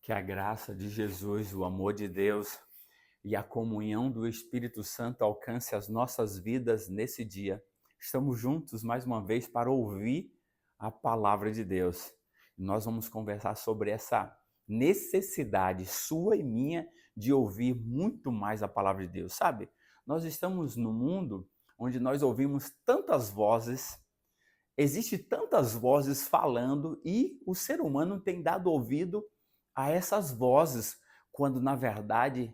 Que a graça de Jesus, o amor de Deus e a comunhão do Espírito Santo alcance as nossas vidas nesse dia. Estamos juntos mais uma vez para ouvir a palavra de Deus. Nós vamos conversar sobre essa necessidade sua e minha de ouvir muito mais a palavra de Deus. Sabe, nós estamos num mundo onde nós ouvimos tantas vozes, existe tantas vozes falando e o ser humano tem dado ouvido a essas vozes, quando na verdade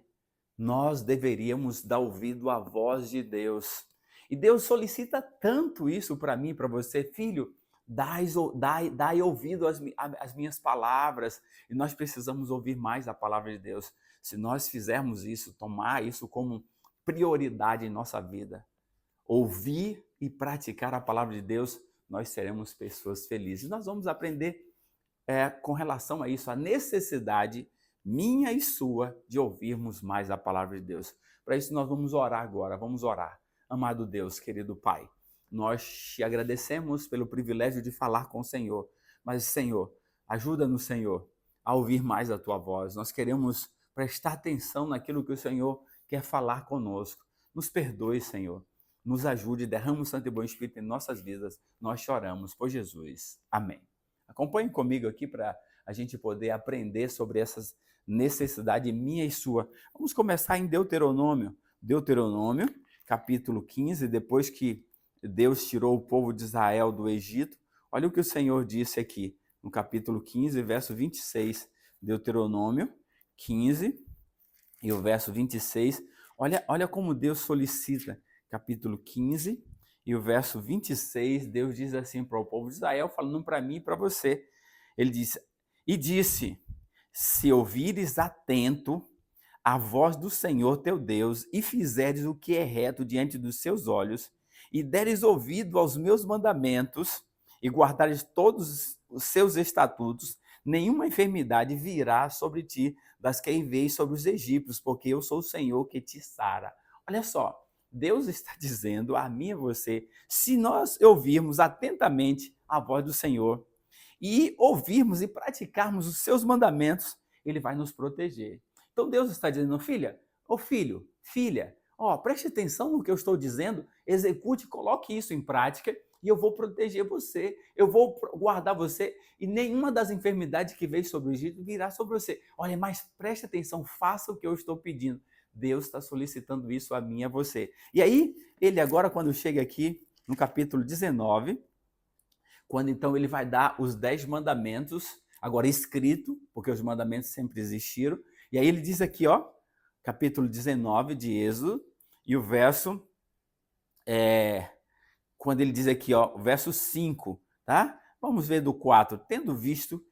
nós deveríamos dar ouvido à voz de Deus. E Deus solicita tanto isso para mim, para você, filho, dai ouvido às minhas palavras, e nós precisamos ouvir mais a palavra de Deus. Se nós fizermos isso, tomar isso como prioridade em nossa vida, ouvir e praticar a palavra de Deus, nós seremos pessoas felizes. Nós vamos aprender com relação a isso, a necessidade minha e sua de ouvirmos mais a palavra de Deus. Para isso nós vamos orar agora, vamos orar. Amado Deus, querido Pai, nós te agradecemos pelo privilégio de falar com o Senhor, mas Senhor, ajuda-nos, Senhor, a ouvir mais a Tua voz. Nós queremos prestar atenção naquilo que o Senhor quer falar conosco. Nos perdoe, Senhor, nos ajude, derrama o Santo e Bom Espírito em nossas vidas. Nós choramos por Jesus. Amém. Acompanhe comigo aqui para a gente poder aprender sobre essas necessidades minha e sua. Vamos começar em Deuteronômio. Deuteronômio, capítulo 15, depois que Deus tirou o povo de Israel do Egito. Olha o que o Senhor disse aqui, no capítulo 15, verso 26. Deuteronômio 15 e o verso 26. Olha como Deus solicita. Capítulo 15 e o verso 26, Deus diz assim para o povo de Israel, falando para mim e para você. Ele disse, e disse, se ouvires atento a voz do Senhor teu Deus, e fizeres o que é reto diante dos seus olhos, e deres ouvido aos meus mandamentos, e guardares todos os seus estatutos, nenhuma enfermidade virá sobre ti das que enviei sobre os egípcios, porque eu sou o Senhor que te sara. Olha só, Deus está dizendo a mim e a você, se nós ouvirmos atentamente a voz do Senhor e ouvirmos e praticarmos os seus mandamentos, Ele vai nos proteger. Então Deus está dizendo, filha, ô filho, filha, preste atenção no que eu estou dizendo, execute, coloque isso em prática e eu vou proteger você, eu vou guardar você e nenhuma das enfermidades que veio sobre o Egito virá sobre você. Olha, mas preste atenção, faça o que eu estou pedindo. Deus está solicitando isso a mim e a você. E aí, ele agora, quando chega aqui no capítulo 19, quando então ele vai dar os 10 mandamentos, agora escrito, porque os mandamentos sempre existiram, e aí ele diz aqui, capítulo 19 de Êxodo, e o verso, quando ele diz aqui, o verso 5, tá? Vamos ver do 4. Tendo visto,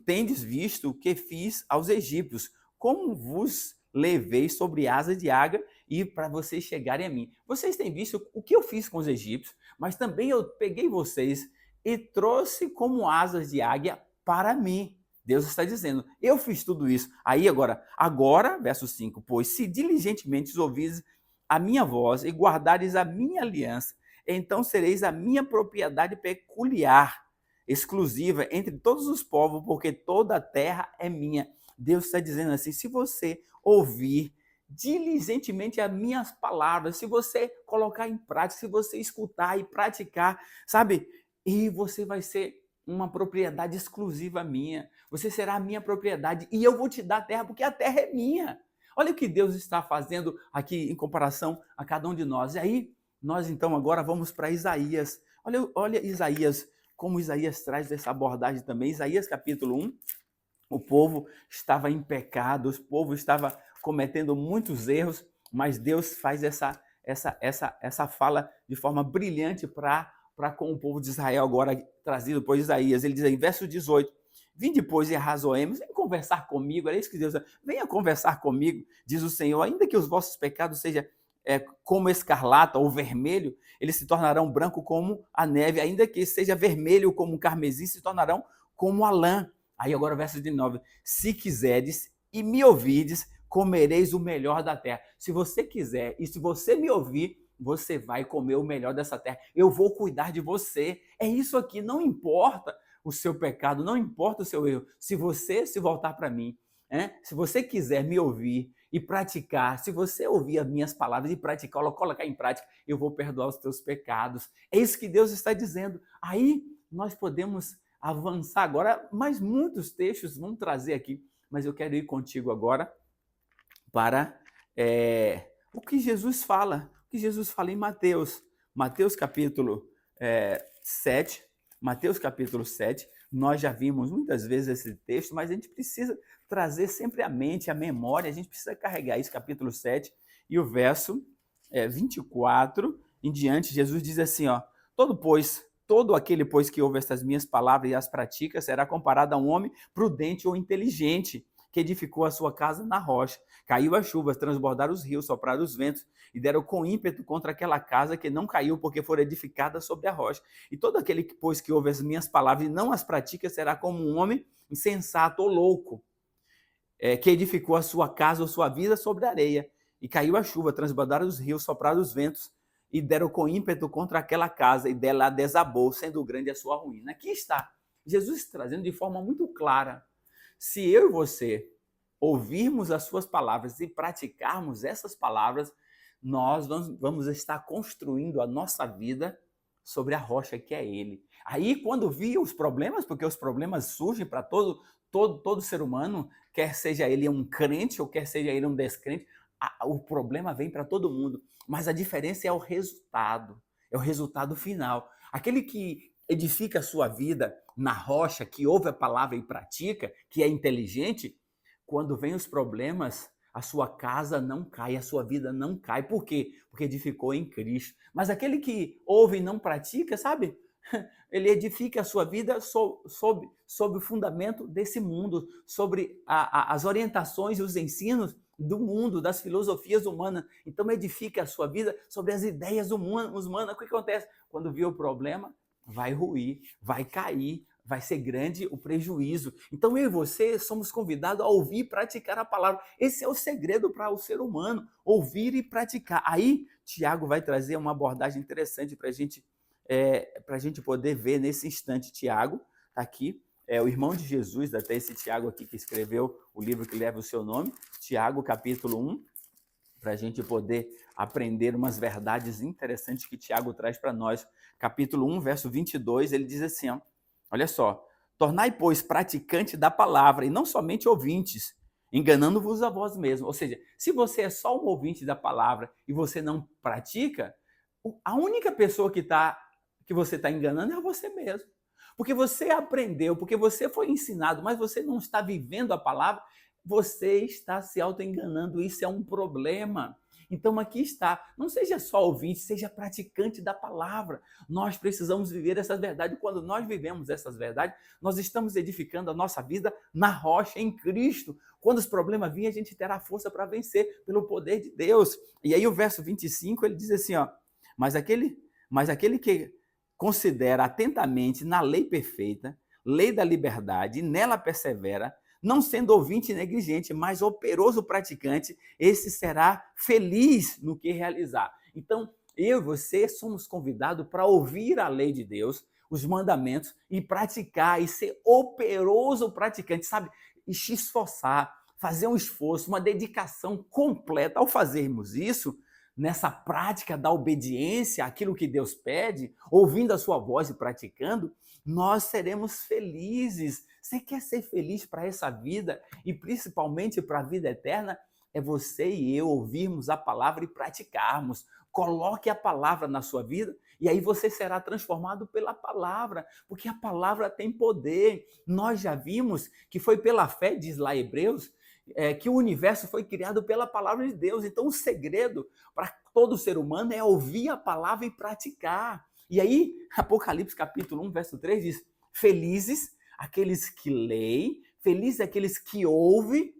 tendes visto o que fiz aos egípcios, como vos levei sobre asas de águia e para vocês chegarem a mim. Vocês têm visto o que eu fiz com os egípcios, mas também eu peguei vocês e trouxe como asas de águia para mim. Deus está dizendo, eu fiz tudo isso. Aí agora, verso 5, pois se diligentemente ouvis a minha voz e guardares a minha aliança, então sereis a minha propriedade peculiar, exclusiva entre todos os povos, porque toda a terra é minha. Deus está dizendo assim, se você ouvir diligentemente as minhas palavras, se você colocar em prática, se você escutar e praticar, sabe? E você vai ser uma propriedade exclusiva minha. Você será a minha propriedade e eu vou te dar a terra, porque a terra é minha. Olha o que Deus está fazendo aqui em comparação a cada um de nós. E aí, nós então agora vamos para Isaías. Olha Isaías, como Isaías traz essa abordagem também. Isaías capítulo 1. O povo estava em pecado, o povo estava cometendo muitos erros, mas Deus faz essa fala de forma brilhante para com o povo de Israel, agora trazido por Isaías. Ele diz aí, verso 18, vim depois e arrazoemos, vem conversar comigo, era isso que Deus diz, venha conversar comigo, diz o Senhor, ainda que os vossos pecados sejam como escarlata ou vermelho, eles se tornarão branco como a neve, ainda que seja vermelho como um carmesim, se tornarão como a lã. Aí agora o verso 19, se quiseres e me ouvides, comereis o melhor da terra. Se você quiser e se você me ouvir, você vai comer o melhor dessa terra. Eu vou cuidar de você. É isso aqui, não importa o seu pecado, não importa o seu erro. Se você se voltar para mim, se você quiser me ouvir e praticar, se você ouvir as minhas palavras e praticar, colocar em prática, eu vou perdoar os teus pecados. É isso que Deus está dizendo. Aí nós podemos avançar agora, mas muitos textos vão trazer aqui, mas eu quero ir contigo agora para o que Jesus fala em Mateus capítulo 7, Mateus capítulo 7, nós já vimos muitas vezes esse texto, mas a gente precisa trazer sempre à mente, à memória, a gente precisa carregar isso, capítulo 7, e o verso 24 em diante, Jesus diz assim, ó, todo aquele, pois, que ouve estas minhas palavras e as pratica, será comparado a um homem prudente ou inteligente, que edificou a sua casa na rocha. Caiu as chuvas, transbordaram os rios, sopraram os ventos, e deram com ímpeto contra aquela casa que não caiu, porque fora edificada sobre a rocha. E todo aquele, pois, que ouve as minhas palavras e não as pratica, será como um homem insensato ou louco, que edificou a sua casa ou sua vida sobre a areia. E caiu a chuva, transbordaram os rios, sopraram os ventos, e deram com ímpeto contra aquela casa, e dela desabou, sendo grande a sua ruína. Aqui está Jesus trazendo de forma muito clara: se eu e você ouvirmos as suas palavras e praticarmos essas palavras, nós vamos estar construindo a nossa vida sobre a rocha que é Ele. Aí, quando vir os problemas, porque os problemas surgem para todo ser humano, quer seja ele um crente ou quer seja ele um descrente, o problema vem para todo mundo, mas a diferença é o resultado final. Aquele que edifica a sua vida na rocha, que ouve a palavra e pratica, que é inteligente, quando vem os problemas, a sua casa não cai, a sua vida não cai. Por quê? Porque edificou em Cristo. Mas aquele que ouve e não pratica, sabe? Ele edifica a sua vida sob o fundamento desse mundo, sobre as orientações e os ensinos do mundo, das filosofias humanas. Então edifica a sua vida sobre as ideias humanas. O que acontece? Quando vê o problema, vai ruir, vai cair, vai ser grande o prejuízo. Então eu e você somos convidados a ouvir e praticar a palavra. Esse é o segredo para o ser humano, ouvir e praticar. Aí Tiago vai trazer uma abordagem interessante para a gente poder ver nesse instante. Tiago está aqui, o irmão de Jesus, até esse Tiago aqui que escreveu o livro que leva o seu nome, Tiago capítulo 1, para a gente poder aprender umas verdades interessantes que Tiago traz para nós. Capítulo 1, verso 22, ele diz assim, ó, olha só: tornai, pois, praticante da palavra, e não somente ouvintes, enganando-vos a vós mesmos. Ou seja, se você é só um ouvinte da palavra e você não pratica, a única pessoa que você está enganando é você mesmo. Porque você aprendeu, porque você foi ensinado, mas você não está vivendo a palavra, você está se auto-enganando. Isso é um problema. Então aqui está, não seja só ouvinte, seja praticante da palavra. Nós precisamos viver essas verdades. Quando nós vivemos essas verdades, nós estamos edificando a nossa vida na rocha, em Cristo. Quando os problemas virem, a gente terá força para vencer pelo poder de Deus. E aí o verso 25, ele diz assim, ó, mas aquele que considera atentamente na lei perfeita, lei da liberdade, e nela persevera, não sendo ouvinte negligente, mas operoso praticante, esse será feliz no que realizar. Então, eu e você somos convidados para ouvir a lei de Deus, os mandamentos, e praticar, e ser operoso praticante, sabe? E se esforçar, fazer um esforço, uma dedicação completa. Ao fazermos isso, nessa prática da obediência àquilo que Deus pede, ouvindo a sua voz e praticando, nós seremos felizes. Você quer ser feliz para essa vida e principalmente para a vida eterna? É você e eu ouvirmos a palavra e praticarmos. Coloque a palavra na sua vida e aí você será transformado pela palavra, porque a palavra tem poder. Nós já vimos que foi pela fé, diz lá Hebreus, que o universo foi criado pela palavra de Deus. Então o segredo para todo ser humano é ouvir a palavra e praticar. E aí Apocalipse capítulo 1, verso 3 diz: felizes aqueles que leem, felizes aqueles que ouvem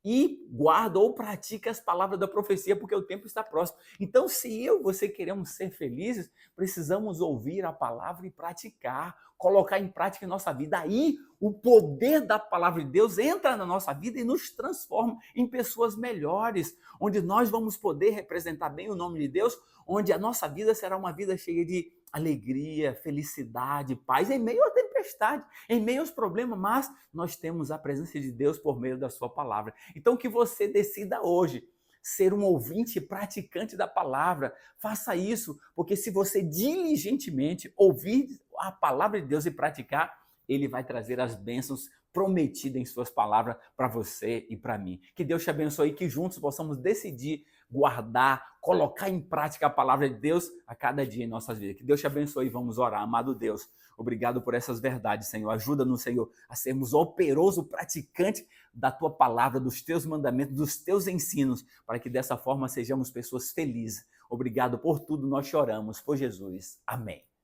e guardam ou praticam as palavras da profecia, porque o tempo está próximo. Então, se eu e você queremos ser felizes, precisamos ouvir a palavra e praticar, colocar em prática em nossa vida. Aí, o poder da palavra de Deus entra na nossa vida e nos transforma em pessoas melhores, onde nós vamos poder representar bem o nome de Deus, onde a nossa vida será uma vida cheia de alegria, felicidade, paz, em meio à tempestade. tempestade, em meio aos problemas, mas nós temos a presença de Deus por meio da sua palavra. Então que você decida hoje ser um ouvinte e praticante da palavra. Faça isso, porque se você diligentemente ouvir a palavra de Deus e praticar, ele vai trazer as bênçãos prometidas em suas palavras para você e para mim. Que Deus te abençoe e que juntos possamos decidir guardar, colocar em prática a palavra de Deus a cada dia em nossas vidas. Que Deus te abençoe e vamos orar. Amado Deus, obrigado por essas verdades, Senhor. Ajuda-nos, Senhor, a sermos operoso praticante da tua palavra, dos teus mandamentos, dos teus ensinos, para que dessa forma sejamos pessoas felizes. Obrigado por tudo, nós choramos por Jesus. Amém.